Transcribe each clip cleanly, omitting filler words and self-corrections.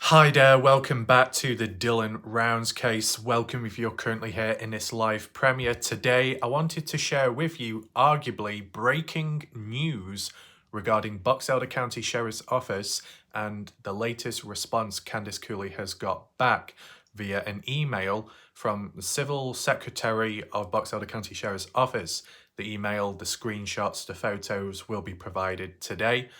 Hi there, welcome back to the Dylan Rounds case. Welcome if you're currently here in this live premiere. Today, I wanted to share with you arguably breaking news regarding Box Elder County Sheriff's Office and the latest response Candice Cooley has got back via an email from the Civil Secretary of Box Elder County Sheriff's Office. The email, the screenshots, the photos will be provided today.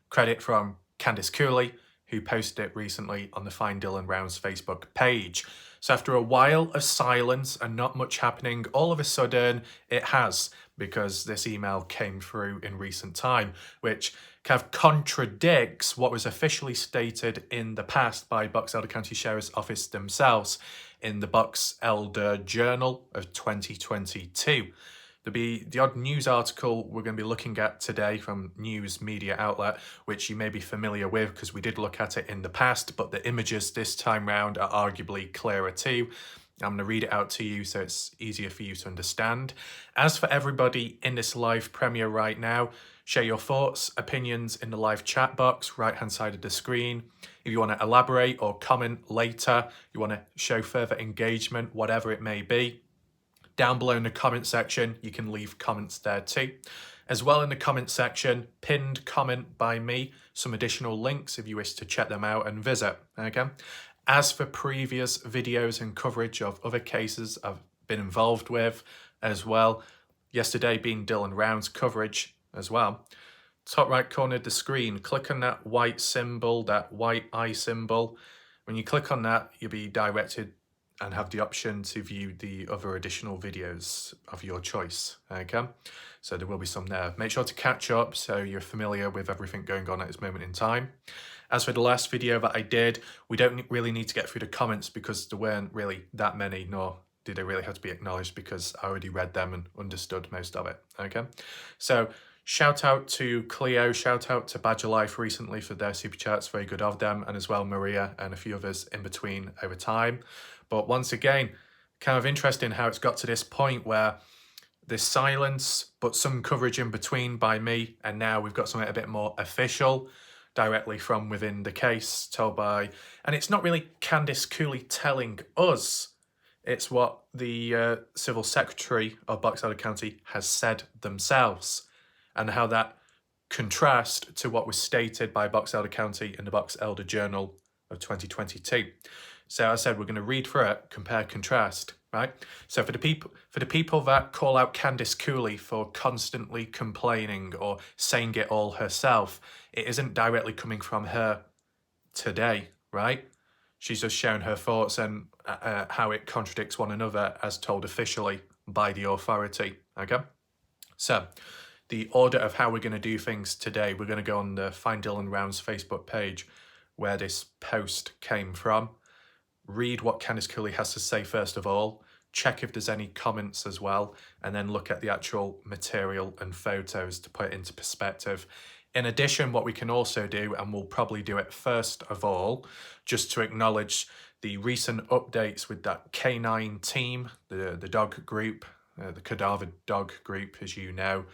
Credit from Candice Cooley, who posted it recently on the Find Dylan Rounds Facebook page. So after a while of silence and not much happening, all of a sudden it has, because this email came through in recent time, which kind of contradicts what was officially stated in the past by Box Elder County Sheriff's Office themselves in the Box Elder Journal of 2022. There'll be the odd news article we're going to be looking at today from news media outlet, which you may be familiar with because we did look at it in the past, but the images this time round are arguably clearer too. I'm going to read it out to you so it's easier for you to understand. As for everybody in this live premiere right now, share your thoughts, opinions in the live chat box, right hand side of the screen. If you want to elaborate or comment later, you want to show further engagement, whatever it may be, down below in the comment section, you can leave comments there too. As well in the comment section, pinned comment by me, some additional links if you wish to check them out and visit, okay? As for previous videos and coverage of other cases I've been involved with as well, yesterday being Dylan Rounds coverage as well, top right corner of the screen, click on that white symbol, that white eye symbol. When you click on that, you'll be directed and have the option to view the other additional videos of your choice, okay? So there will be some there. Make sure to catch up so you're familiar with everything going on at this moment in time. As for the last video that I did, we don't really need to get through the comments because there weren't really that many, nor did they really have to be acknowledged because I already read them and understood most of it, okay? So shout out to Cleo, shout out to Badger Life recently for their super chats, very good of them, and as well Maria and a few others in between over time. But once again, kind of interesting how it's got to this point where there's silence, but some coverage in between by me, and now we've got something a bit more official, directly from within the case, told by, and it's not really Candice Cooley telling us, it's what the Civil Secretary of Box Elder County has said themselves, and how that contrast to what was stated by Box Elder County in the Box Elder Journal of 2022. So as I said, we're going to read through it, compare, contrast, right? So for the people that call out Candice Cooley for constantly complaining or saying it all herself, it isn't directly coming from her today, right? She's just shown her thoughts and how it contradicts one another as told officially by the authority, okay? So the order of how we're going to do things today, we're going to go on the Find Dylan Rounds Facebook page where this post came from. Read what Candice Cooley has to say first of all, check if there's any comments as well, and then look at the actual material and photos to put it into perspective. In addition, what we can also do, and we'll probably do it first of all, just to acknowledge the recent updates with that K9 team, the dog group, the cadaver dog group, as you know.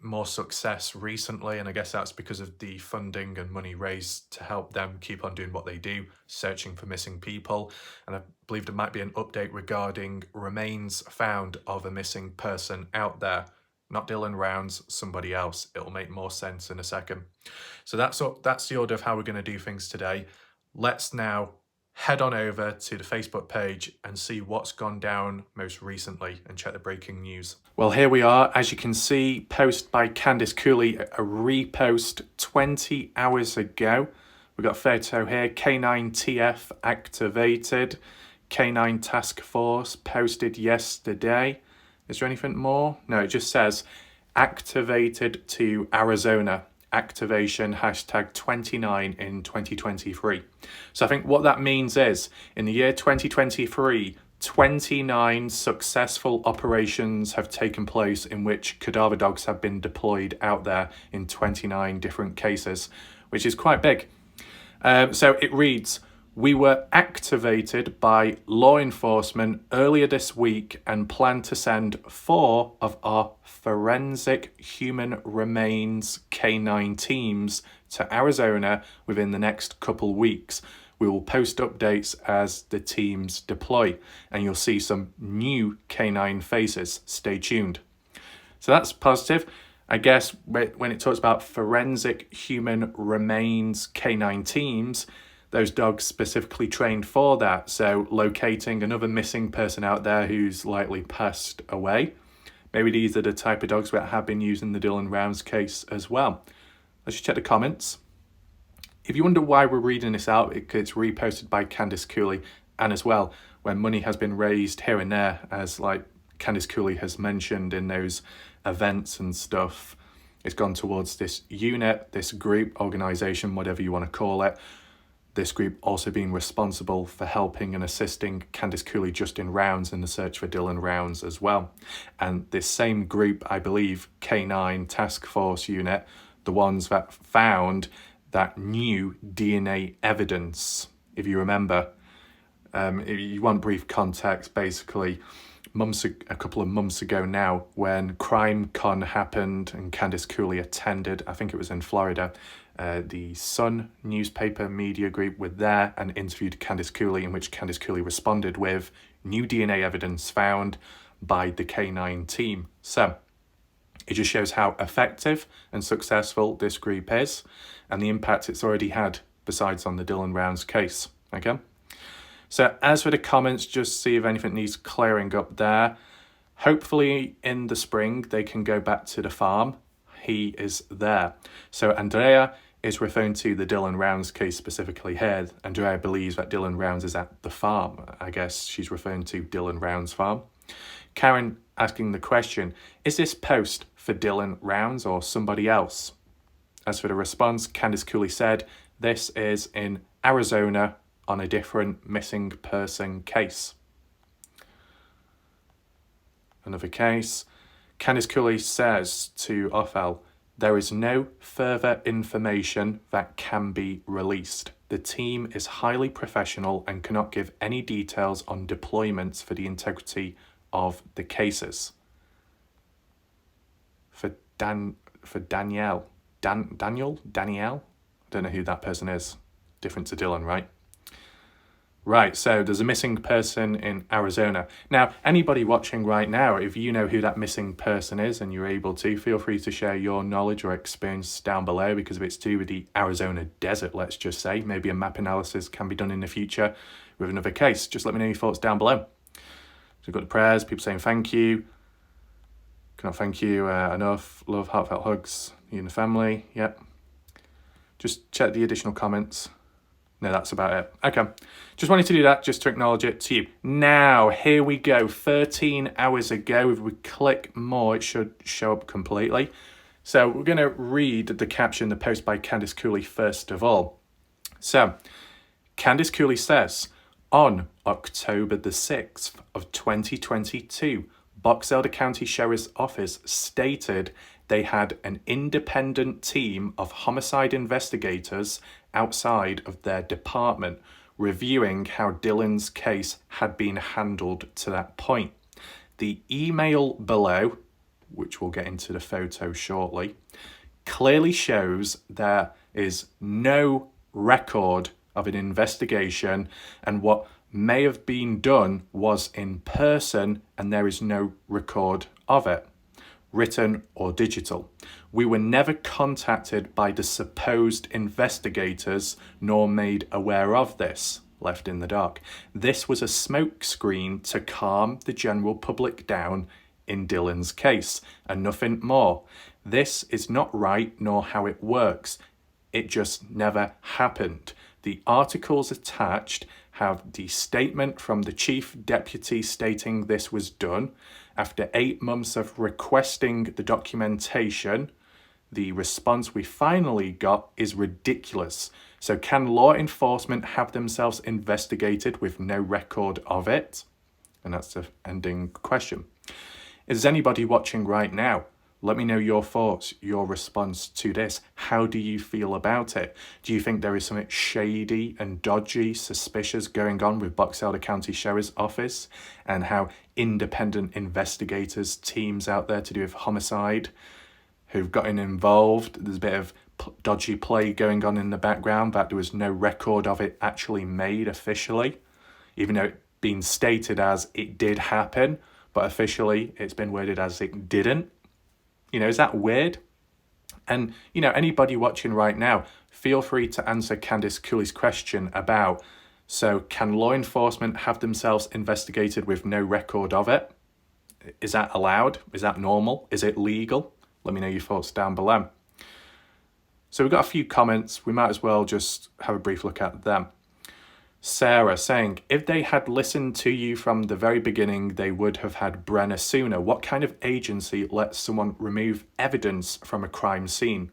More success recently, and I guess that's because of the funding and money raised to help them keep on doing what they do, searching for missing people. And I believe there might be an update regarding remains found of a missing person out there. Not Dylan Rounds, somebody else. It'll make more sense in a second. So that's the order of how we're going to do things today. Let's now head on over to the Facebook page and see what's gone down most recently and check the breaking news. Well, here we are. As you can see, post by Candice Cooley, a repost 20 hours ago. We've got a photo here, K9TF activated, K9 Task Force posted yesterday. Is there anything more? No, it just says activated to Arizona. Activation #29 in 2023. So I think what that means is in the year 2023, 29 successful operations have taken place in which cadaver dogs have been deployed out there in 29 different cases, which is quite big. So it reads, we were activated by law enforcement earlier this week and plan to send 4 of our forensic human remains K9 teams to Arizona within the next couple weeks. We will post updates as the teams deploy, and you'll see some new canine faces. Stay tuned. So that's positive. I guess when it talks about forensic human remains canine teams, those dogs specifically trained for that. So locating another missing person out there who's likely passed away. Maybe these are the type of dogs that have been used in the Dylan Rounds case as well. Let's just check the comments. If you wonder why we're reading this out, it's reposted by Candice Cooley, and as well, when money has been raised here and there, as like Candice Cooley has mentioned in those events and stuff, it's gone towards this unit, this group, organisation, whatever you want to call it. This group also being responsible for helping and assisting Candice Cooley Justin Rounds in the search for Dylan Rounds as well. And this same group, I believe, K9 Task Force Unit, the ones that found that new DNA evidence. If you remember, if you want brief context, basically, a couple of months ago now, when CrimeCon happened and Candice Cooley attended, I think it was in Florida, the Sun newspaper media group were there and interviewed Candice Cooley, in which Candice Cooley responded with new DNA evidence found by the K9 team. So it just shows how effective and successful this group is and the impact it's already had besides on the Dylan Rounds case. Okay. So as for the comments, just see if anything needs clearing up there. Hopefully in the spring, they can go back to the farm. He is there. So Andrea is referring to the Dylan Rounds case specifically here. Andrea believes that Dylan Rounds is at the farm. I guess she's referring to Dylan Rounds' farm. Karen asking the question, is this post for Dylan Rounds or somebody else? As for the response, Candice Cooley said, this is in Arizona on a different missing person case. Another case. Candice Cooley says to Othel, there is no further information that can be released. The team is highly professional and cannot give any details on deployments for the integrity of the cases. For Danielle? Danielle? I don't know who that person is. Different to Dylan, right? Right, so there's a missing person in Arizona. Now, anybody watching right now, if you know who that missing person is and you're able to, feel free to share your knowledge or experience down below, because if it's to do with the Arizona desert, let's just say, maybe a map analysis can be done in the future with another case. Just let me know your thoughts down below. So we've got the prayers, people saying thank you. Cannot thank you enough. Love, heartfelt hugs. You and the family, yep. Just check the additional comments. No, that's about it. Okay, just wanted to do that, just to acknowledge it to you. Now, here we go. 13 hours ago, if we click more, it should show up completely. So we're going to read the caption, the post by Candice Cooley first of all. So, Candice Cooley says, on October the 6th of 2022, Box Elder County Sheriff's Office stated they had an independent team of homicide investigators outside of their department reviewing how Dylan's case had been handled to that point. The email below, which we'll get into the photo shortly, clearly shows there is no record of an investigation, and what may have been done was in person and there is no record of it, written or digital. We were never contacted by the supposed investigators nor made aware of this, left in the dark. This was a smokescreen to calm the general public down in Dylan's case and nothing more. This is not right nor how it works. It just never happened. The articles attached have the statement from the chief deputy stating this was done. After 8 months of requesting the documentation, the response we finally got is ridiculous. So can law enforcement have themselves investigated with no record of it? And that's the ending question. Is anybody watching right now? Let me know your thoughts, your response to this. How do you feel about it? Do you think there is something shady and dodgy, suspicious going on with Box Elder County Sheriff's Office and how independent investigators, teams out there to do with homicide who've gotten involved? There's a bit of dodgy play going on in the background, that there was no record of it actually made officially, even though it being stated as it did happen, but officially it's been worded as it didn't. Is that weird? And, anybody watching right now, feel free to answer Candice Cooley's question about, so can law enforcement have themselves investigated with no record of it? Is that allowed? Is that normal? Is it legal? Let me know your thoughts down below. So we've got a few comments. We might as well just have a brief look at them. Sarah saying, if they had listened to you from the very beginning, they would have had Brenner sooner. What kind of agency lets someone remove evidence from a crime scene?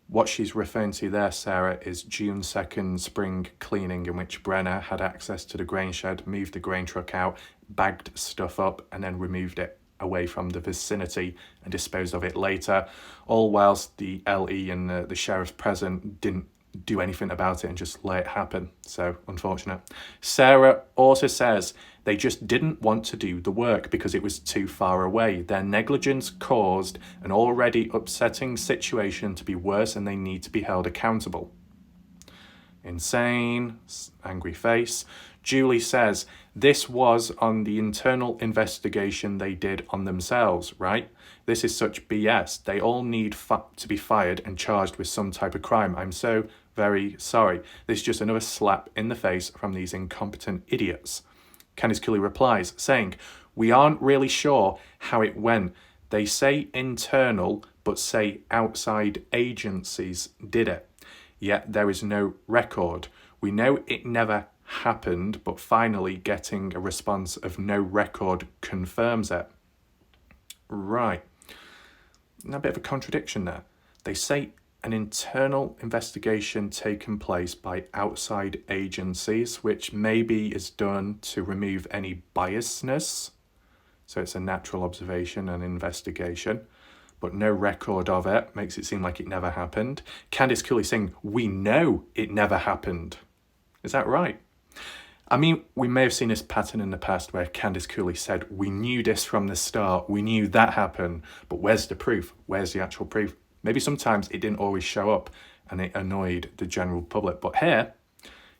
What she's referring to there, Sarah, is June 2nd spring cleaning, in which Brenner had access to the grain shed, moved the grain truck out, bagged stuff up, and then removed it away from the vicinity and disposed of it later, all whilst the LE and the sheriff present didn't do anything about it and just let it happen. So unfortunate. Sarah also says they just didn't want to do the work because it was too far away. Their negligence caused an already upsetting situation to be worse, and they need to be held accountable. Insane. Angry face. Julie says this was on the internal investigation they did on themselves, right? This is such BS. They all need to be fired and charged with some type of crime. I'm so very sorry. This is just another slap in the face from these incompetent idiots. Candice Cooley replies, saying, we aren't really sure how it went. They say internal, but say outside agencies did it. Yet there is no record. We know it never happened, but finally getting a response of no record confirms it. Right. Now, a bit of a contradiction there. They say an internal investigation taken place by outside agencies, which maybe is done to remove any biasness. So it's a natural observation and investigation, but no record of it makes it seem like it never happened. Candice Cooley saying, we know it never happened. Is that right? I mean, we may have seen this pattern in the past where Candice Cooley said, we knew this from the start, we knew that happened, but where's the proof? Where's the actual proof? Maybe sometimes it didn't always show up and it annoyed the general public. But here,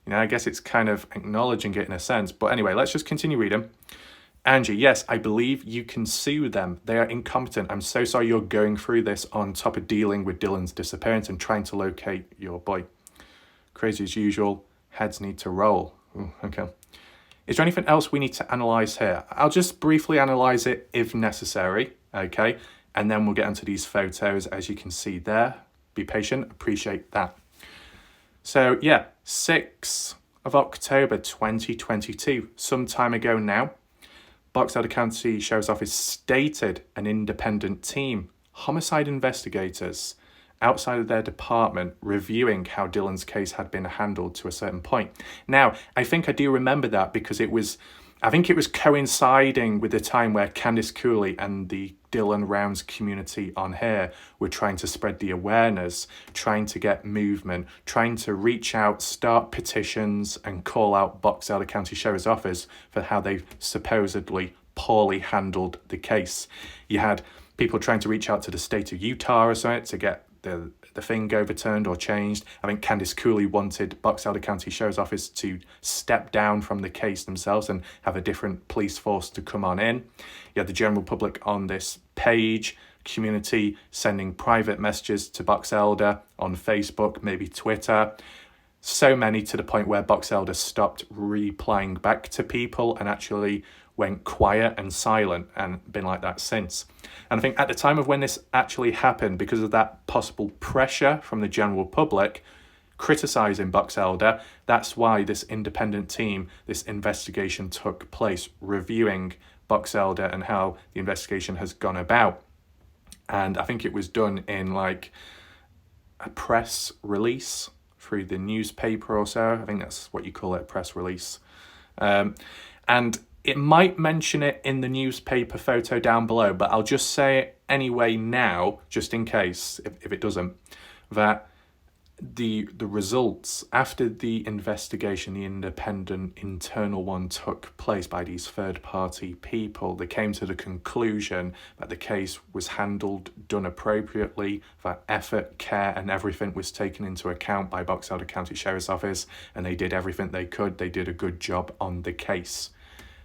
I guess it's kind of acknowledging it in a sense. But anyway, let's just continue reading. Angie, yes, I believe you can sue them. They are incompetent. I'm so sorry you're going through this on top of dealing with Dylan's disappearance and trying to locate your boy. Crazy as usual. Heads need to roll. Ooh, okay. Is there anything else we need to analyse here? I'll just briefly analyse it if necessary, okay? And then we'll get into these photos, as you can see there. Be patient, appreciate that. So yeah, 6th of October 2022, some time ago now, Box Elder County Sheriff's Office stated an independent team, homicide investigators, outside of their department, reviewing how Dylan's case had been handled to a certain point. Now, I think I do remember that because I think it was coinciding with the time where Candice Cooley and the Dylan Rounds community on here were trying to spread the awareness, trying to get movement, trying to reach out, start petitions and call out Box Elder County Sheriff's Office for how they've supposedly poorly handled the case. You had people trying to reach out to the state of Utah or something to get the thing overturned or changed. I think Candice Cooley wanted Box Elder County Sheriff's Office to step down from the case themselves and have a different police force to come on in. You had the general public on this page, community sending private messages to Box Elder on Facebook, maybe Twitter. So many to the point where Box Elder stopped replying back to people and actually went quiet and silent and been like that since. And I think at the time of when this actually happened, because of that possible pressure from the general public criticising Box Elder, that's why this independent team, this investigation took place, reviewing Box Elder and how the investigation has gone about. And I think it was done in like a press release through the newspaper or so. I think that's what you call it, a press release. And it might mention it in the newspaper photo down below, but I'll just say it anyway now, just in case, if it doesn't, that the results after the investigation, the independent internal one, took place by these third-party people, they came to the conclusion that the case was handled, done appropriately, that effort, care and everything was taken into account by Box Elder County Sheriff's Office, and they did everything they could. They did a good job on the case.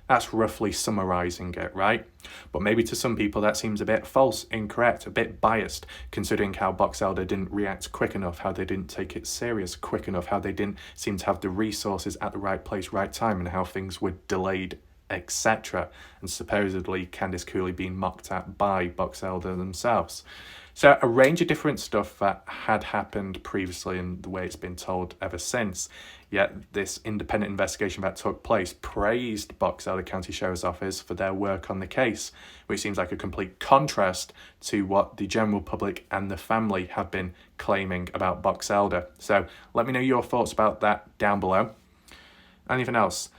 That's roughly summarising it, right? But maybe to some people that seems a bit false, incorrect, a bit biased, considering how Box Elder didn't react quick enough, how they didn't take it serious quick enough, how they didn't seem to have the resources at the right place, right time, and how things were delayed, etc. And supposedly Candice Cooley being mocked at by Box Elder themselves. So a range of different stuff that had happened previously and the way it's been told ever since. Yet this independent investigation that took place praised Box Elder County Sheriff's Office for their work on the case, which seems like a complete contrast to what the general public and the family have been claiming about Box Elder. So let me know your thoughts about that down below. Anything else?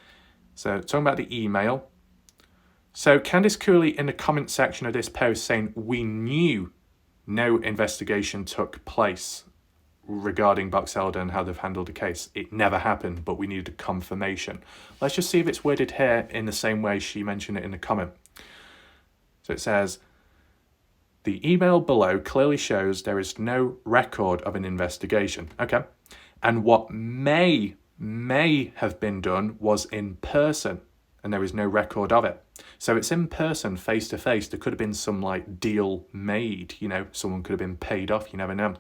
So talking about the email. So Candice Cooley in the comment section of this post saying, "We knew no investigation took place regarding Box Elder and how they've handled the case. It never happened, but we needed confirmation." Let's just see if it's worded here in the same way she mentioned it in the comment. So it says, "The email below clearly shows there is no record of an investigation." Okay. "And what may have been done was in person, and there is no record of it." So it's in person, face to face. There could have been some like deal made, you know, someone could have been paid off, you never know.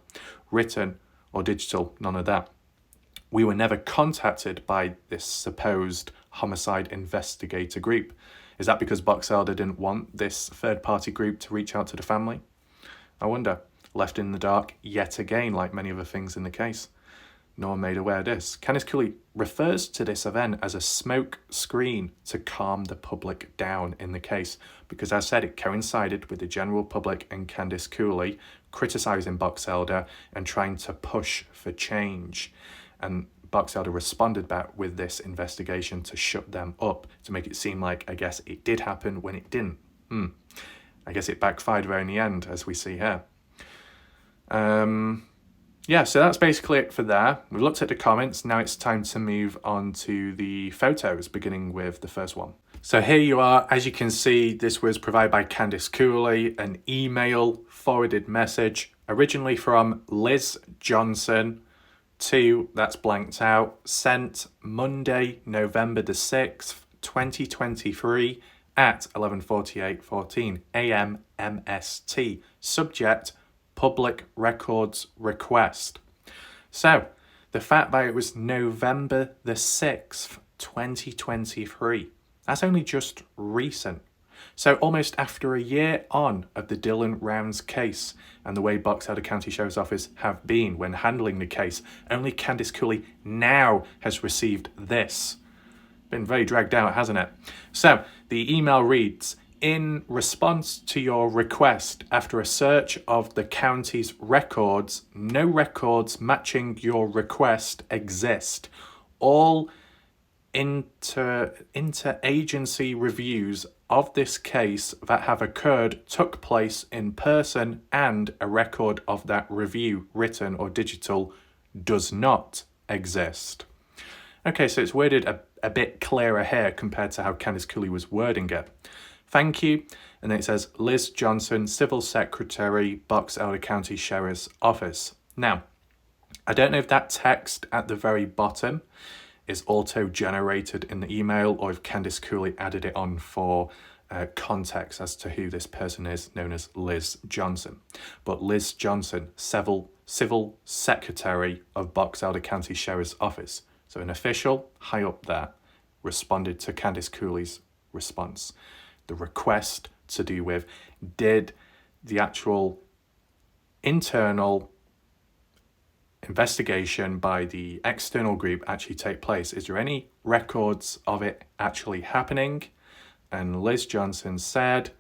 Written or digital, none of that. "We were never contacted by this supposed homicide investigator group." Is that because Box Elder didn't want this third-party group to reach out to the family? I wonder. Left in the dark yet again, like many other things in the case. No one made aware of this. Candice Cooley refers to this event as a smoke screen to calm the public down in the case, because as I said, it coincided with the general public and Candice Cooley criticising Box Elder and trying to push for change. And Box Elder responded back with this investigation to shut them up, to make it seem like, I guess, it did happen when it didn't. I guess it backfired there in the end, as we see here. Yeah, so that's basically it for there. We've looked at the comments. Now it's time to move on to the photos, beginning with the first one. So here you are. As you can see, this was provided by Candice Cooley, an email forwarded message, originally from Liz Johnson to, that's blanked out, sent Monday, November the 6th, 2023 at 11:48:14 a.m. MST. Subject, public records request. So the fact that it was November the 6th, 2023, that's only just recent. So almost after a year on of the Dylan Rounds case and the way Box Elder County Sheriff's Office have been when handling the case, only Candice Cooley now has received this. Been very dragged out, hasn't it? So the email reads, "In response to your request, after a search of the county's records, no records matching your request exist. All interagency reviews of this case that have occurred took place in person, and a record of that review, written or digital, does not exist." Okay, so it's worded a bit clearer here compared to how Candice Cooley was wording it. "Thank you." And then it says, "Liz Johnson, Civil Secretary, Box Elder County Sheriff's Office." Now, I don't know if that text at the very bottom is auto-generated in the email or if Candice Cooley added it on for context as to who this person is, known as Liz Johnson. But Liz Johnson, Civil Secretary of Box Elder County Sheriff's Office. So an official high up there responded to Candice Cooley's response. The request to do with, did the actual internal investigation by the external group actually take place? Is there any records of it actually happening? And Liz Johnson said,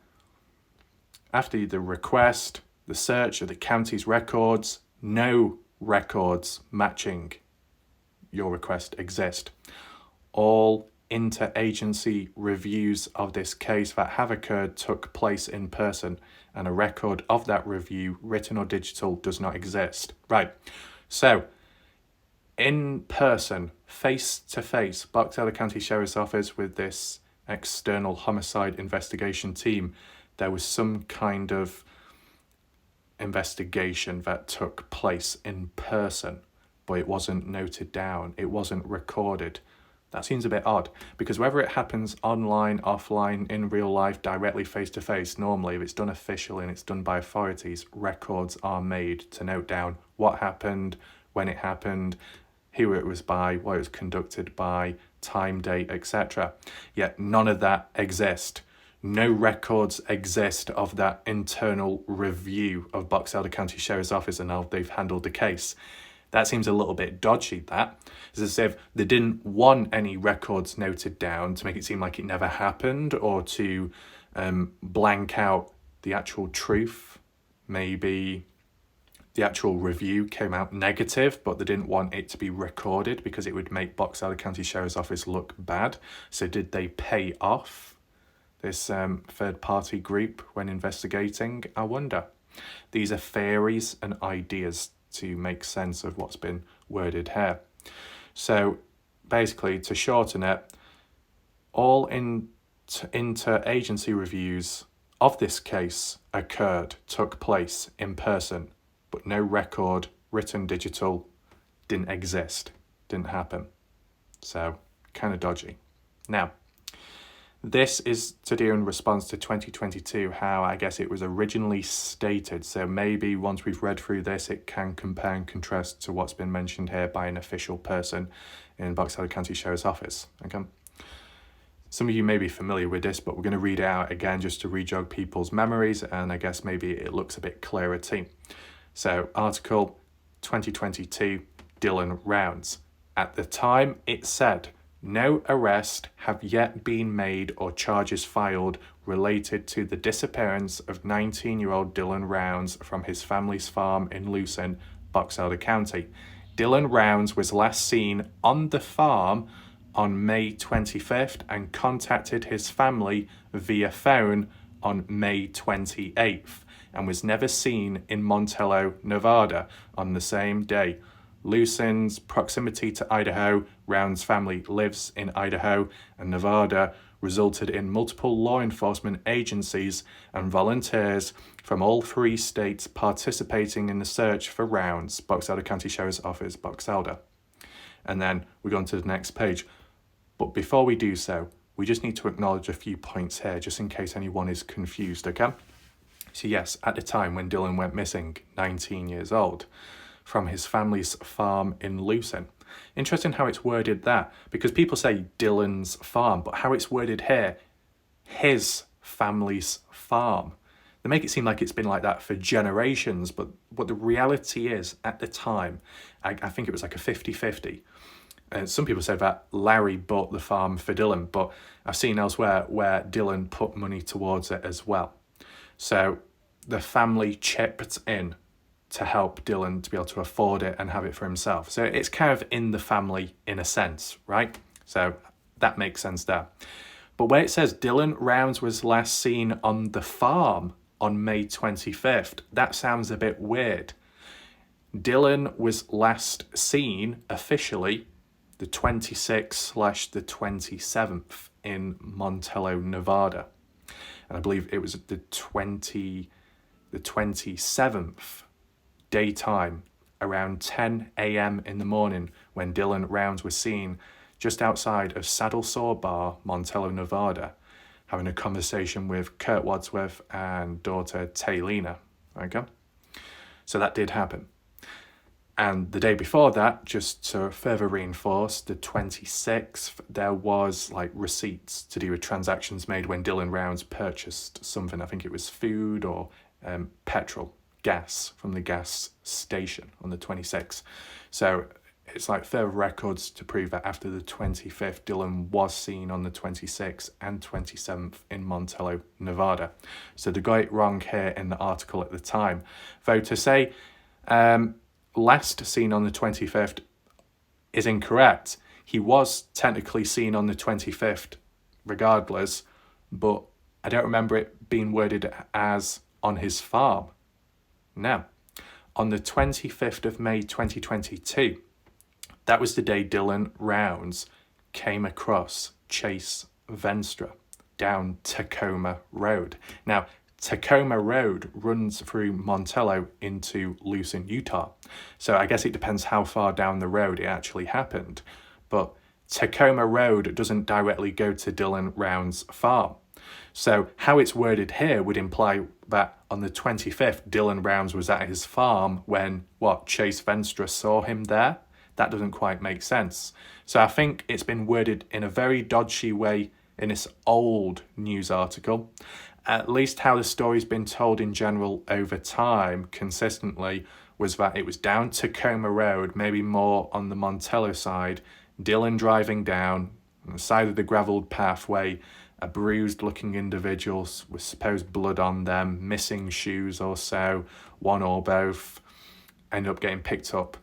after the request, the search of the county's records, no records matching your request exist. All interagency reviews of this case that have occurred took place in person, and a record of that review, written or digital, does not exist. Right, so in person, face to face, Box Elder County Sheriff's Office with this external homicide investigation team, there was some kind of investigation that took place in person, but it wasn't noted down, it wasn't recorded. That seems a bit odd, because whether it happens online, offline, in real life, directly face to face, normally if it's done officially and it's done by authorities, records are made to note down what happened, when it happened, who it was by, what it was conducted by, time, date, etc. Yet none of that exists. No records exist of that internal review of Box Elder County Sheriff's Office and how they've handled the case. That seems a little bit dodgy, that. It's as if they didn't want any records noted down to make it seem like it never happened, or to blank out the actual truth. Maybe the actual review came out negative, but they didn't want it to be recorded because it would make Box Elder County Sheriff's Office look bad. So did they pay off this third-party group when investigating? I wonder. These are theories and ideas to make sense of what's been worded here. So basically, to shorten it, all inter-agency reviews of this case took place in person, but no record, written, digital, didn't exist, didn't happen. So kind of dodgy. Now, this is to do in response to 2022, how I guess it was originally stated. So maybe once we've read through this, it can compare and contrast to what's been mentioned here by an official person in Box Elder County Sheriff's Office. Okay. Some of you may be familiar with this, but we're going to read it out again just to re-jog people's memories, and I guess maybe it looks a bit clearer too. So article 2022, Dylan Rounds. At the time it said, no arrest have yet been made or charges filed related to the disappearance of 19-year-old Dylan Rounds from his family's farm in Lucin, Box Elder County. Dylan Rounds was last seen on the farm on May 25th and contacted his family via phone on May 28th and was never seen in Montello, Nevada on the same day. Lucin's proximity to Idaho, Round's family lives in Idaho and Nevada, resulted in multiple law enforcement agencies and volunteers from all three states participating in the search for Rounds, Box Elder County Sheriff's Office, Box Elder. And then we go on to the next page. But before we do so, we just need to acknowledge a few points here, just in case anyone is confused, okay? So yes, at the time when Dylan went missing, 19 years old, from his family's farm in Lucin. Interesting how it's worded that, because people say Dylan's farm, but how it's worded here, his family's farm. They make it seem like it's been like that for generations, but what the reality is, at the time, I think it was like a 50-50. Some people say that Larry bought the farm for Dylan, but I've seen elsewhere where Dylan put money towards it as well. So the family chipped in to help Dylan to be able to afford it and have it for himself. So it's kind of in the family in a sense, right? So that makes sense there. But where it says Dylan Rounds was last seen on the farm on May 25th, that sounds a bit weird. Dylan was last seen officially the 26th/the 27th in Montello, Nevada. And I believe it was the 27th daytime around 10 a.m. in the morning when Dylan Rounds was seen just outside of Saddle Saw Bar, Montello, Nevada, having a conversation with Kurt Wadsworth and daughter Taylina. Okay? So that did happen. And the day before that, just to further reinforce, the 26th, there was like receipts to do with transactions made when Dylan Rounds purchased something. I think it was food or petrol, gas from the gas station on the 26th. So it's like further records to prove that after the 25th, Dylan was seen on the 26th and 27th in Montello, Nevada. So they got it wrong here in the article at the time. Though to say last seen on the 25th is incorrect. He was technically seen on the 25th regardless, but I don't remember it being worded as on his farm. Now, on the 25th of May 2022, That was the day Dylan Rounds came across Chase Venstra down Tacoma Road. Now, Tacoma Road runs through Montello into Lucin, Utah. So I guess it depends how far down the road it actually happened. But Tacoma Road doesn't directly go to Dylan Rounds' farm. So how it's worded here would imply that on the 25th, Dylan Rounds was at his farm when, Chase Venstra saw him there? That doesn't quite make sense. So I think it's been worded in a very dodgy way in this old news article. At least how the story's been told in general over time, consistently, was that it was down Tacoma Road, maybe more on the Montello side, Dylan driving down on the side of the gravelled pathway, a bruised-looking individual with supposed blood on them, missing shoes or so, one or both, ended up getting picked up.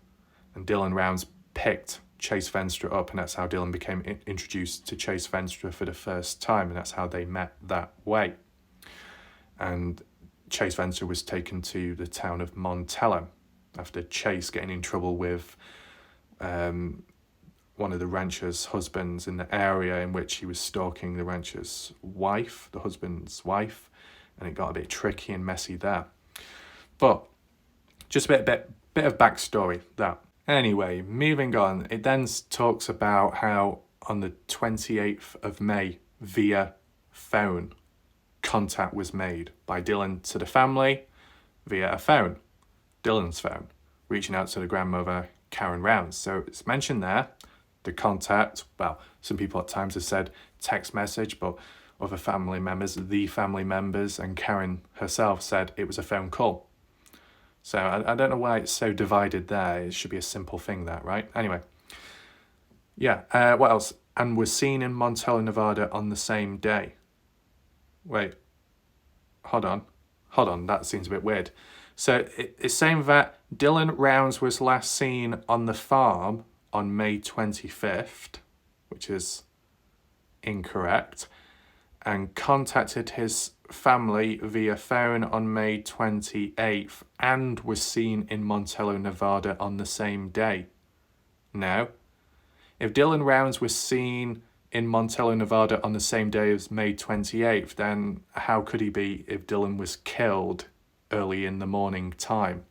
And Dylan Rounds picked Chase Venstra up, and that's how Dylan became introduced to Chase Venstra for the first time, and that's how they met that way. And Chase Venstra was taken to the town of Montello after Chase getting in trouble with one of the rancher's husbands in the area in which he was stalking the rancher's wife, the husband's wife, and it got a bit tricky and messy there. But just a bit of backstory that. Anyway, moving on, it then talks about how on the 28th of May, via phone, contact was made by Dylan to the family via a phone, Dylan's phone, reaching out to the grandmother, Karen Rounds. So it's mentioned there, the contact, well, some people at times have said text message, but other family members, the family members, and Karen herself said it was a phone call. So I don't know why it's so divided there. It should be a simple thing, that, right? Anyway. Yeah, what else? And was seen in Montello, Nevada on the same day. Wait. Hold on. That seems a bit weird. So it's saying that Dylan Rounds was last seen on the farm on May 25th, which is incorrect, and contacted his family via phone on May 28th and was seen in Montello, Nevada on the same day. Now, if Dylan Rounds was seen in Montello, Nevada on the same day as May 28th, then how could he be if Dylan was killed early in the morning time,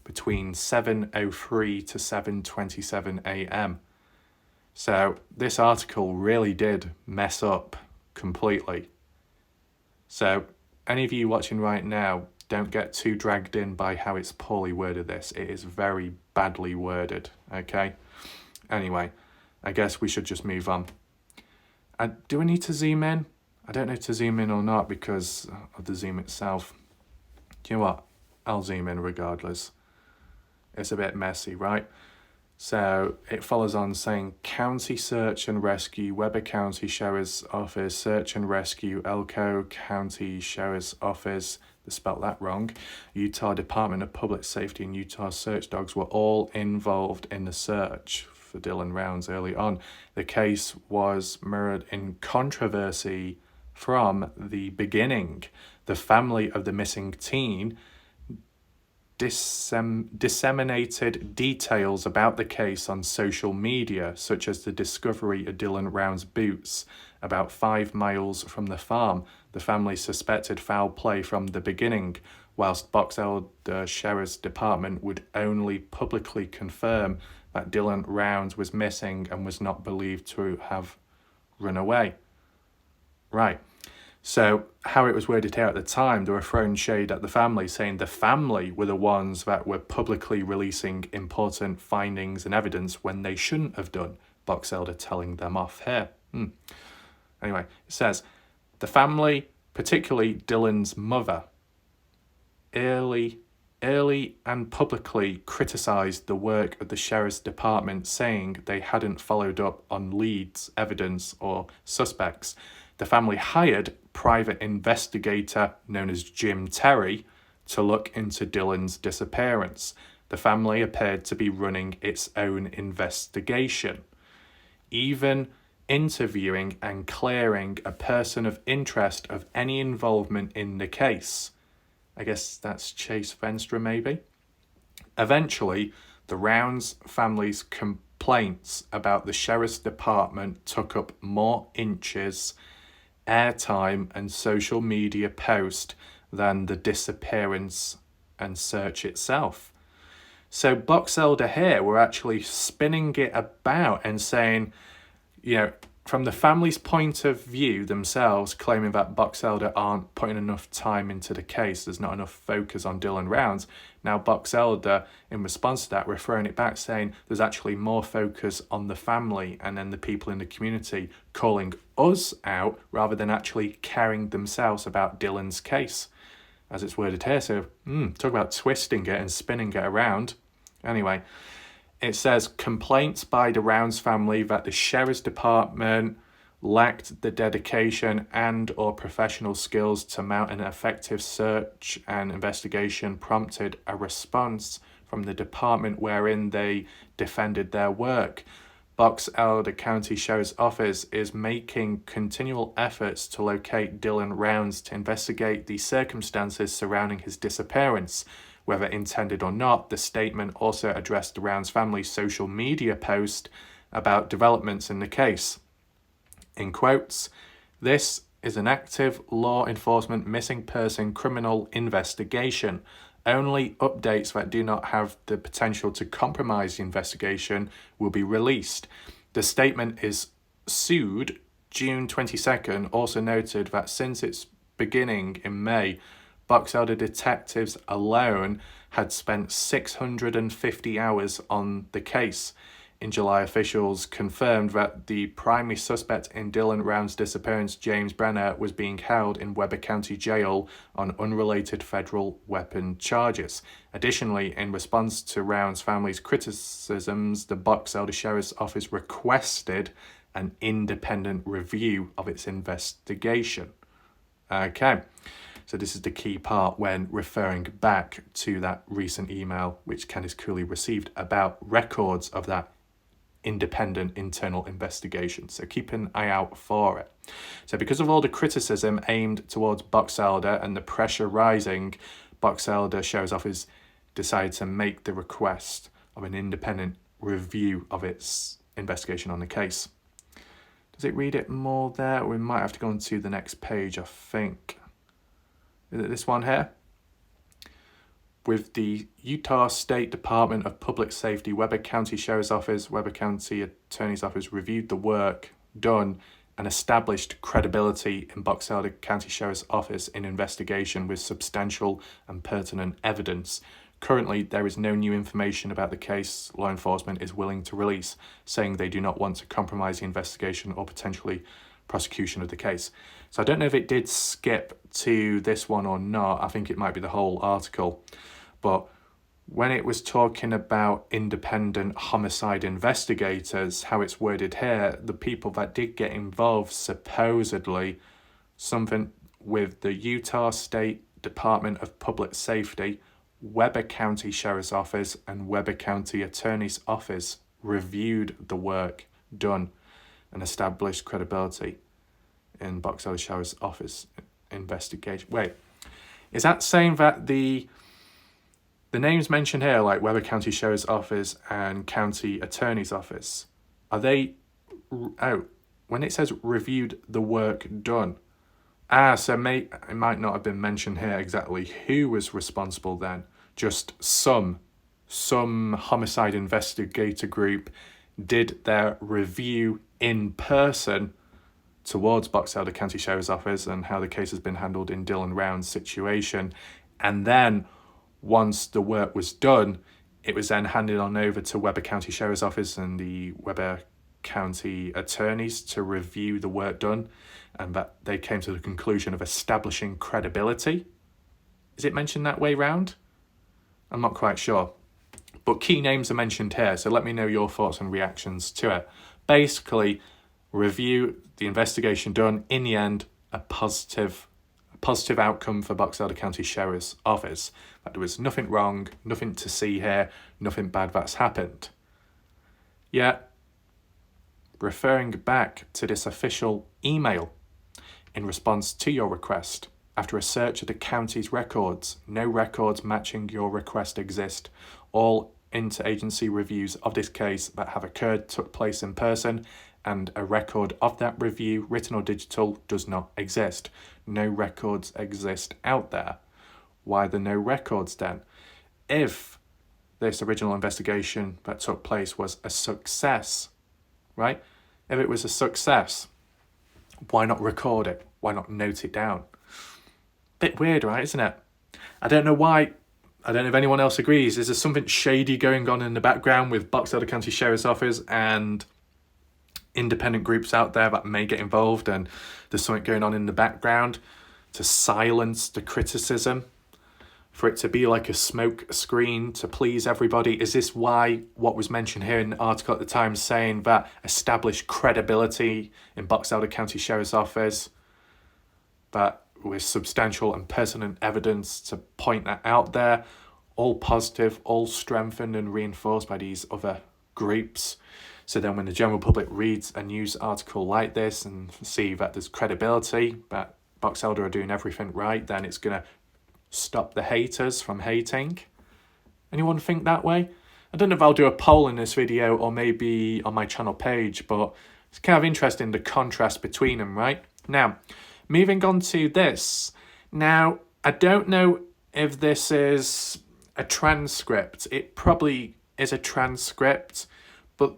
between 7:03 to 7:27 a.m.? So this article really did mess up completely. So any of you watching right now, don't get too dragged in by how it's poorly worded this. It is very badly worded, okay? Anyway, I guess we should just move on. Do I need to zoom in? I don't know to zoom in or not because of the Zoom itself. Do you know what? I'll zoom in regardless. It's a bit messy, right? So it follows on saying County Search and Rescue, Weber County Sheriff's Office, Search and Rescue, Elko County Sheriff's Office, they spelt that wrong, Utah Department of Public Safety and Utah Search Dogs were all involved in the search for Dylan Rounds early on. The case was mirrored in controversy from the beginning. The family of the missing teen disseminated details about the case on social media, such as the discovery of Dylan Rounds' boots about 5 miles from the farm. The family suspected foul play from the beginning, whilst Box Elder Sheriff's Department would only publicly confirm that Dylan Rounds was missing and was not believed to have run away. Right. So how it was worded here at the time, they were throwing shade at the family, saying the family were the ones that were publicly releasing important findings and evidence when they shouldn't have done. Box Elder telling them off here. Anyway, it says, the family, particularly Dylan's mother, early and publicly criticised the work of the Sheriff's Department, saying they hadn't followed up on leads, evidence or suspects. The family hired private investigator known as Jim Terry to look into Dylan's disappearance. The family appeared to be running its own investigation, even interviewing and clearing a person of interest of any involvement in the case. I guess that's Chase Venstra, maybe. Eventually, the Rounds family's complaints about the sheriff's department took up more inches, airtime, and social media post than the disappearance and search itself. So Box Elder here were actually spinning it about and saying, from the family's point of view themselves, claiming that Box Elder aren't putting enough time into the case, there's not enough focus on Dylan Rounds. Now Box Elder, in response to that, referring it back, saying there's actually more focus on the family and then the people in the community calling us out rather than actually caring themselves about Dylan's case, as it's worded here. So talk about twisting it and spinning it around. Anyway, it says complaints by the Rounds family that the sheriff's department lacked the dedication and or professional skills to mount an effective search and investigation prompted a response from the department wherein they defended their work. Box Elder County Sheriff's Office is making continual efforts to locate Dylan Rounds to investigate the circumstances surrounding his disappearance. Whether intended or not, the statement also addressed the Rounds family's social media post about developments in the case. In quotes, "This is an active law enforcement missing person criminal investigation. Only updates that do not have the potential to compromise the investigation will be released." The statement is sued June 22nd, also noted that since its beginning in May, Box Elder detectives alone had spent 650 hours on the case. In July, officials confirmed that the primary suspect in Dylan Rounds' disappearance, James Brenner, was being held in Weber County Jail on unrelated federal weapon charges. Additionally, in response to Rounds' family's criticisms, the Box Elder Sheriff's Office requested an independent review of its investigation. Okay. So this is the key part when referring back to that recent email which Candice Cooley received about records of that independent internal investigation. So keep an eye out for it. So because of all the criticism aimed towards Box Elder and the pressure rising, Box Elder Sheriff's Office decided to make the request of an independent review of its investigation on the case. Does it read it more there? We might have to go on to the next page, I think. Is it this one here? With the Utah State Department of Public Safety, Weber County Sheriff's Office, Weber County Attorney's Office reviewed the work done and established credibility in Box Elder County Sheriff's Office in investigation with substantial and pertinent evidence. Currently, there is no new information about the case law enforcement is willing to release, saying they do not want to compromise the investigation or potentially prosecution of the case. So I don't know if it did skip to this one or not. I think it might be the whole article. But when it was talking about independent homicide investigators, how it's worded here, the people that did get involved, supposedly something with the Utah State Department of Public Safety, Weber County Sheriff's Office, and Weber County Attorney's Office reviewed the work done and established credibility in Box Elder Sheriff's Office investigation. Wait, is that saying that the names mentioned here, like Weber County Sheriff's Office and County Attorney's Office, are they out? When it says reviewed the work done, so it might not have been mentioned here exactly who was responsible then. Just some homicide investigator group did their review in person towards Box Elder County Sheriff's Office and how the case has been handled in Dylan Rounds' situation. And then once the work was done, it was then handed on over to Weber County Sheriff's Office and the Weber County attorneys to review the work done, and that they came to the conclusion of establishing credibility. Is it mentioned that way round? I'm not quite sure. But key names are mentioned here, so let me know your thoughts and reactions to it. Basically, review the investigation done. In the end, a positive outcome for Box Elder County Sheriff's Office. That there was nothing wrong, nothing to see here, nothing bad that's happened. Yet, referring back to this official email in response to your request, after a search of the county's records, no records matching your request exist. All interagency reviews of this case that have occurred took place in person, and a record of that review, written or digital, does not exist. No records exist out there. Why the no records then? If this original investigation that took place was a success, right? If it was a success, why not record it? Why not note it down? Bit weird, right, isn't it? I don't know why. I don't know if anyone else agrees. Is there something shady going on in the background with Box Elder County Sheriff's Office and independent groups out there that may get involved, and there's something going on in the background to silence the criticism, for it to be like a smoke screen to please everybody? Is this why what was mentioned here in the article at the time, saying that established credibility in Box Elder County Sheriff's Office, that with substantial and pertinent evidence to point that out there, all positive, all strengthened and reinforced by these other groups? So then when the general public reads a news article like this and see that there's credibility, that Box Elder are doing everything right, then it's going to stop the haters from hating. Anyone think that way? I don't know if I'll do a poll in this video or maybe on my channel page, but it's kind of interesting, the contrast between them, right? Now, moving on to this. Now, I don't know if this is a transcript. It probably is a transcript, but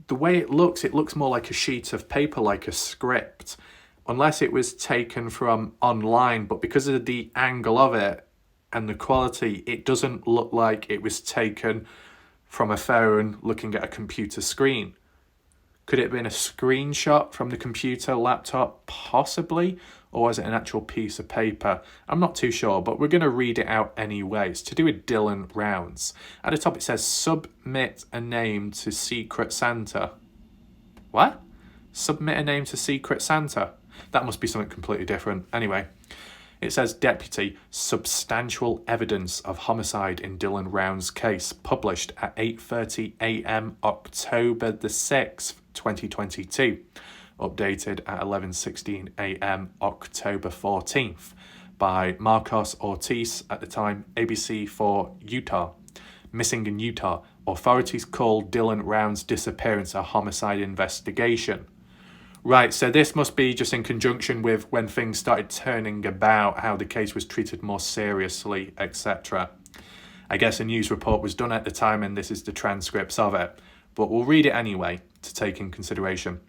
the way it looks more like a sheet of paper, like a script, unless it was taken from online. But because of the angle of it and the quality, it doesn't look like it was taken from a phone looking at a computer screen. Could it have been a screenshot from the computer, laptop, possibly? Or was it an actual piece of paper? I'm not too sure, but we're going to read it out anyway. It's to do with Dylan Rounds. At the top it says, submit a name to Secret Santa. What? Submit a name to Secret Santa? That must be something completely different. Anyway, it says, Deputy, substantial evidence of homicide in Dylan Rounds case, published at 8:30 a.m. October the 6th, 2022. Updated at 11:16 a.m. October 14th by Marcos Ortiz, at the time ABC4 Utah. Missing in Utah. Authorities call Dylan Rounds' disappearance a homicide investigation. Right, so this must be just in conjunction with when things started turning about, how the case was treated more seriously, etc. I guess a news report was done at the time and this is the transcripts of it. But we'll read it anyway to take in consideration.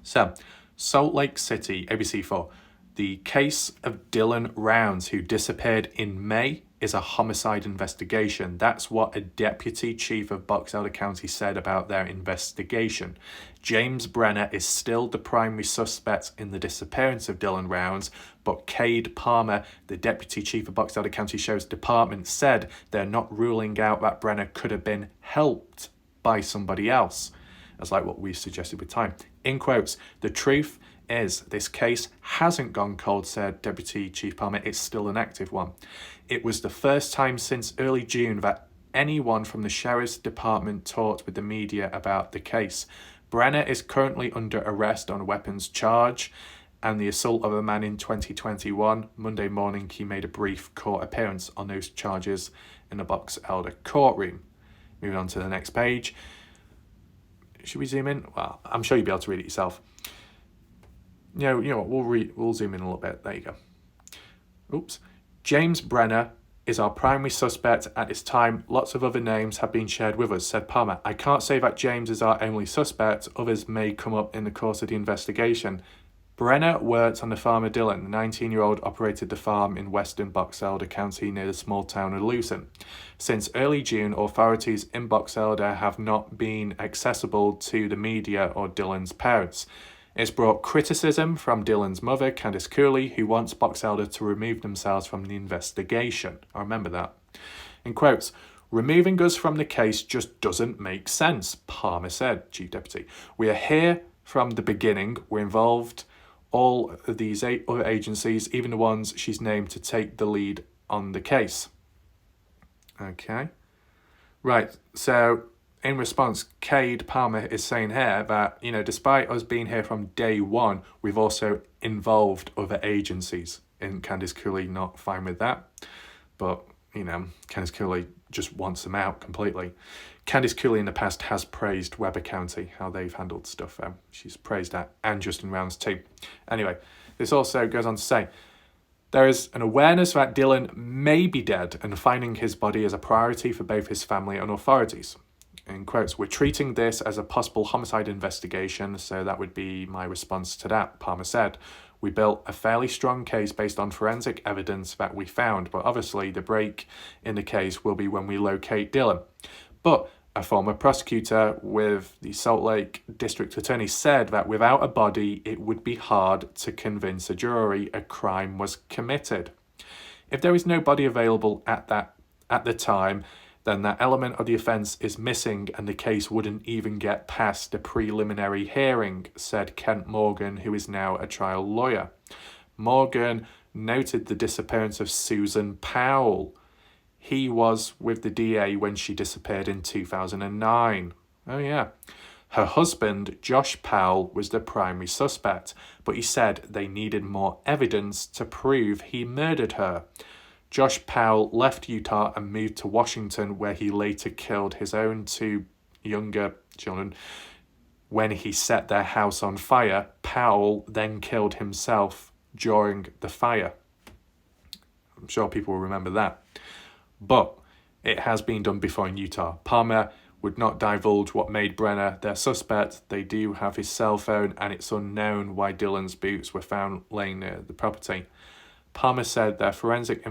So, Salt Lake City, ABC4. The case of Dylan Rounds, who disappeared in May, is a homicide investigation. That's what a deputy chief of Box Elder County said about their investigation. James Brenner is still the primary suspect in the disappearance of Dylan Rounds, but Cade Palmer, the deputy chief of Box Elder County Sheriff's Department, said they're not ruling out that Brenner could have been helped by somebody else. That's like what we suggested with time. In quotes, the truth is this case hasn't gone cold, said Deputy Chief Palmer. It's still an active one. It was the first time since early June that anyone from the Sheriff's Department talked with the media about the case. Brenner is currently under arrest on a weapons charge and the assault of a man in 2021. Monday morning, he made a brief court appearance on those charges in the Box Elder courtroom. Moving on to the next page. Should we zoom in? Well, I'm sure you'll be able to read it yourself. You know what, we'll zoom in a little bit. There you go. Oops. James Brenner is our primary suspect at this time. Lots of other names have been shared with us, said Palmer. I can't say that James is our only suspect. Others may come up in the course of the investigation. Brenner worked on the farm of Dylan. The 19-year-old operated the farm in western Box Elder County near the small town of Lucin. Since early June, authorities in Box Elder have not been accessible to the media or Dylan's parents. It's brought criticism from Dylan's mother, Candice Cooley, who wants Box Elder to remove themselves from the investigation. I remember that. In quotes, removing us from the case just doesn't make sense, Palmer said, Chief Deputy. We are here from the beginning. We're involved all of these other agencies, even the ones she's named to take the lead on the case. Okay. Right, so in response, Cade Palmer is saying here that, despite us being here from day one, we've also involved other agencies. And Candice Cooley not fine with that. But, Candice Cooley just wants them out completely. Candice Cooley in the past has praised Webber County, how they've handled stuff. She's praised that, and Justin Rounds too. Anyway, this also goes on to say, there is an awareness that Dylan may be dead, and finding his body is a priority for both his family and authorities. In quotes, we're treating this as a possible homicide investigation, so that would be my response to that, Palmer said. We built a fairly strong case based on forensic evidence that we found, but obviously the break in the case will be when we locate Dylan. But a former prosecutor with the Salt Lake District Attorney said that without a body, it would be hard to convince a jury a crime was committed. If there is no body available at the time, then that element of the offence is missing and the case wouldn't even get past the preliminary hearing, said Kent Morgan, who is now a trial lawyer. Morgan noted the disappearance of Susan Powell. He was with the DA when she disappeared in 2009. Oh yeah. Her husband, Josh Powell, was the primary suspect, but he said they needed more evidence to prove he murdered her. Josh Powell left Utah and moved to Washington, where he later killed his own two younger children. When he set their house on fire, Powell then killed himself during the fire. I'm sure people will remember that. But it has been done before in Utah. Palmer would not divulge what made Brenner their suspect. They do have his cell phone, and it's unknown why Dylan's boots were found laying near the property. Palmer said their forensic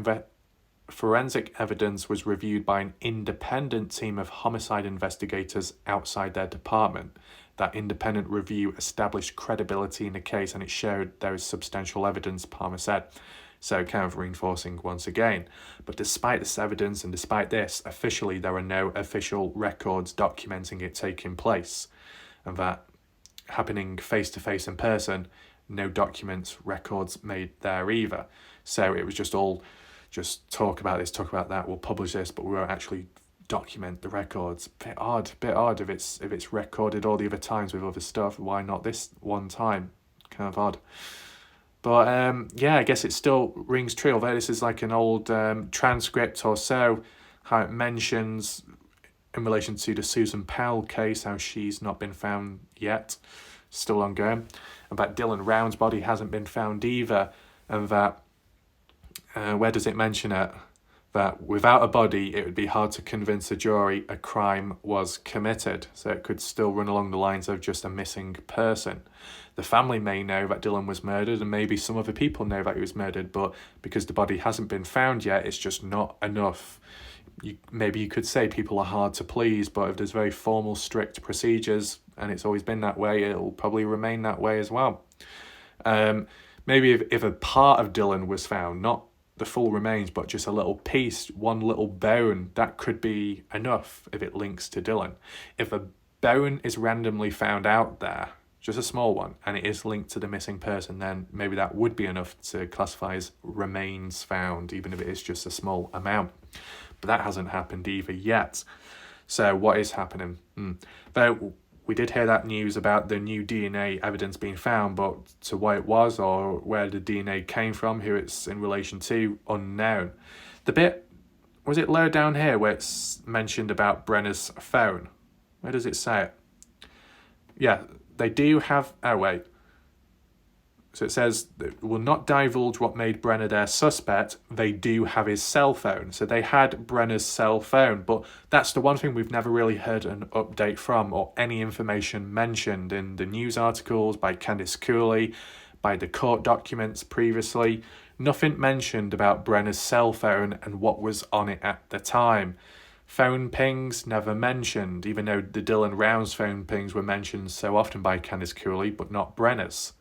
evidence was reviewed by an independent team of homicide investigators outside their department. That independent review established credibility in the case, and it showed there is substantial evidence, Palmer said. So kind of reinforcing once again. But despite this evidence and despite this, officially there are no official records documenting it taking place. And that happening face-to-face in person, no documents, records made there either. So it was just talk about this, talk about that, we'll publish this, but we won't actually document the records. Bit odd if it's recorded all the other times with other stuff, why not this one time? Kind of odd. But I guess it still rings true, although this is like an old transcript or so, how it mentions in relation to the Susan Powell case, how she's not been found yet, still ongoing, and that Dylan Round's body hasn't been found either, and that where does it mention it? That without a body, it would be hard to convince a jury a crime was committed. So it could still run along the lines of just a missing person. The family may know that Dylan was murdered, and maybe some other people know that he was murdered, but because the body hasn't been found yet, it's just not enough. Maybe you could say people are hard to please, but if there's very formal, strict procedures, and it's always been that way, it'll probably remain that way as well. Maybe if a part of Dylan was found, not the full remains, but just a little piece, one little bone, that could be enough if it links to Dylan. If a bone is randomly found out there, just a small one, and it is linked to the missing person, then maybe that would be enough to classify as remains found, even if it is just a small amount. But that hasn't happened either yet. So what is happening? Though we did hear that news about the new DNA evidence being found, but to what it was or where the DNA came from, who it's in relation to, unknown. The bit, was it lower down here where it's mentioned about Brenner's phone? Where does it say it? Yeah, they do have, so it says, will not divulge what made Brenner their suspect. They do have his cell phone. So they had Brenner's cell phone, but that's the one thing we've never really heard an update from or any information mentioned in the news articles by Candice Cooley, by the court documents previously. Nothing mentioned about Brenner's cell phone and what was on it at the time. Phone pings never mentioned, even though the Dylan Rounds phone pings were mentioned so often by Candice Cooley, but not Brenner's.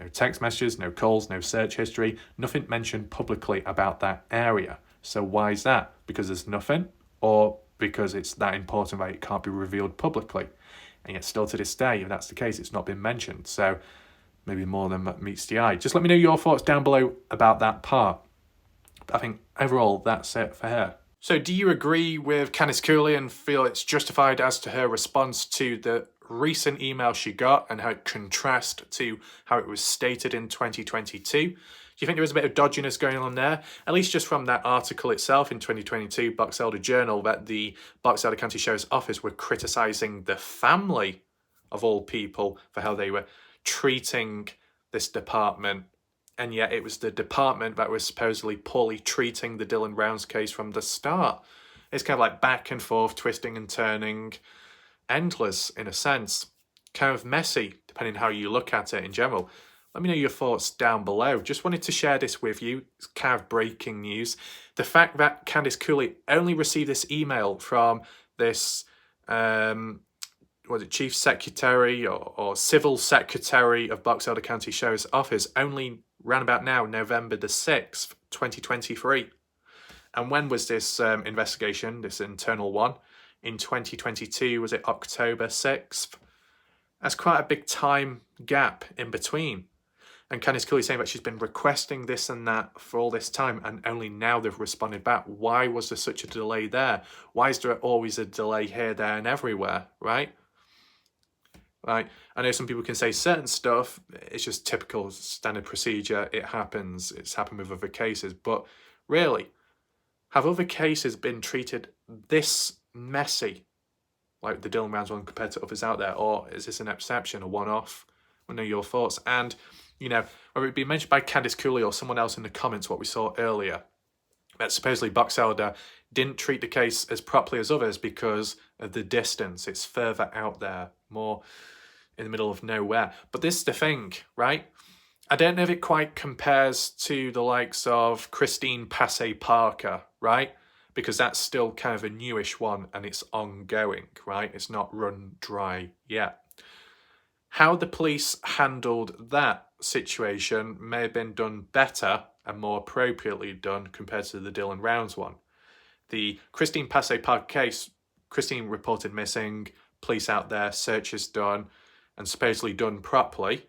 No text messages, no calls, no search history, nothing mentioned publicly about that area. So why is that? Because there's nothing, or because it's that important that it can't be revealed publicly? And yet still to this day, if that's the case, it's not been mentioned. So maybe more than meets the eye. Just let me know your thoughts down below about that part. But I think overall, that's it for her. So do you agree with Candice Cooley and feel it's justified as to her response to the recent email she got and how it contrasts to how it was stated in 2022? Do you think there was a bit of dodginess going on there? At least just from that article itself in 2022, Box Elder Journal, that the Box Elder County Sheriff's Office were criticising the family of all people for how they were treating this department. And yet it was the department that was supposedly poorly treating the Dylan Rounds case from the start. It's kind of like back and forth, twisting and turning, endless in a sense. Kind of messy, depending on how you look at it in general. Let me know your thoughts down below. Just wanted to share this with you. It's kind of breaking news. The fact that Candice Cooley only received this email from this, Chief Secretary or Civil Secretary of Box Elder County Sheriff's Office only round about now, November the 6th, 2023. And when was this investigation, this internal one? In 2022, was it October 6th? That's quite a big time gap in between. And Candice Cooley saying that she's been requesting this and that for all this time, and only now they've responded back. Why was there such a delay there? Why is there always a delay here, there, and everywhere, right? Right. I know some people can say certain stuff, it's just typical standard procedure. It happens. It's happened with other cases. But really, have other cases been treated this messy, like the Dylan Rounds one, compared to others out there? Or is this an exception, a one-off? I know your thoughts. And, you know, whether it be mentioned by Candice Cooley or someone else in the comments, what we saw earlier, that supposedly Box Elder didn't treat the case as properly as others because of the distance. It's further out there, more in the middle of nowhere. But this is the thing, right? I don't know if it quite compares to the likes of Christine Passay Parker, right? Because that's still kind of a newish one and it's ongoing, right? It's not run dry yet. How the police handled that situation may have been done better and more appropriately done compared to the Dylan Rounds one. The Christine Passay Parker case, Christine reported missing, police out there, searches done, and supposedly done properly.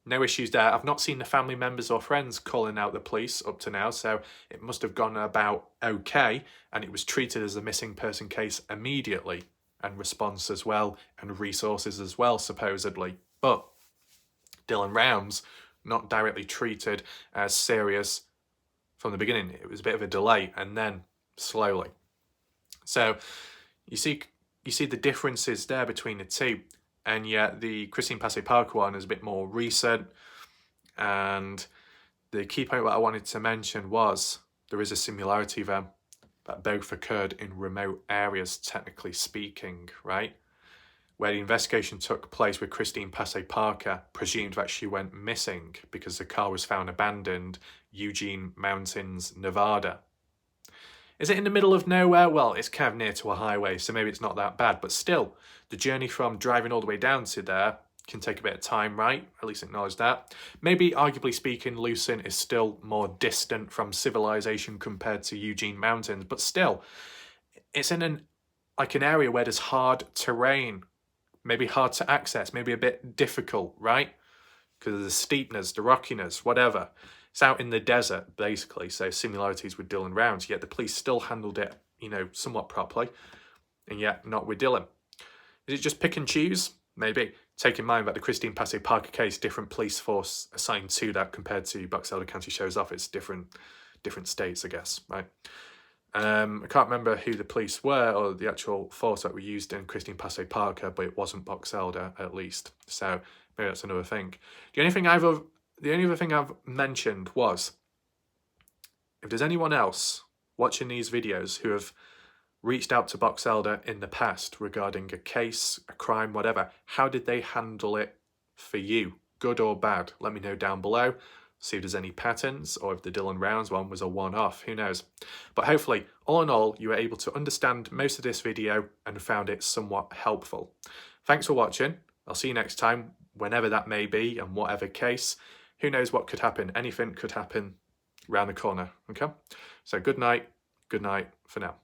No issues there. I've not seen the family members or friends calling out the police up to now, so it must have gone about okay, and it was treated as a missing person case immediately, and response as well, and resources as well, supposedly. But Dylan Rounds, not directly treated as serious from the beginning. It was a bit of a delay, and then slowly. So you see the differences there between the two. And yet the Christine Passay Parker one is a bit more recent. And the key point that I wanted to mention was there is a similarity there, that both occurred in remote areas, technically speaking, right? Where the investigation took place with Christine Passay Parker, presumed that she went missing because the car was found abandoned, Eugene Mountains, Nevada. Is it in the middle of nowhere? Well, it's kind of near to a highway, so maybe it's not that bad. But still, the journey from driving all the way down to there can take a bit of time, right? At least acknowledge that. Maybe, arguably speaking, Lucin is still more distant from civilization compared to Eugene Mountains. But still, it's in an area where there's hard terrain. Maybe hard to access, maybe a bit difficult, right? Because of the steepness, the rockiness, whatever. It's out in the desert, basically, so similarities with Dylan Rounds, yet the police still handled it, you know, somewhat properly, and yet not with Dylan. Is it just pick and choose? Maybe. Take in mind that the Christine Passay Parker case, different police force assigned to that compared to Box Elder County Sheriff's Office, different states, I guess, right? I can't remember who the police were or the actual force that were used in Christine Passay Parker, but it wasn't Box Elder, at least. So maybe that's another thing. The only other thing I've mentioned was, if there's anyone else watching these videos who have reached out to Box Elder in the past regarding a case, a crime, whatever, how did they handle it for you? Good or bad? Let me know down below. See if there's any patterns, or if the Dylan Rounds one was a one-off, who knows. But hopefully, all in all, you were able to understand most of this video and found it somewhat helpful. Thanks for watching. I'll see you next time, whenever that may be, and whatever case. Who knows what could happen? Anything could happen around the corner, okay? So good night for now.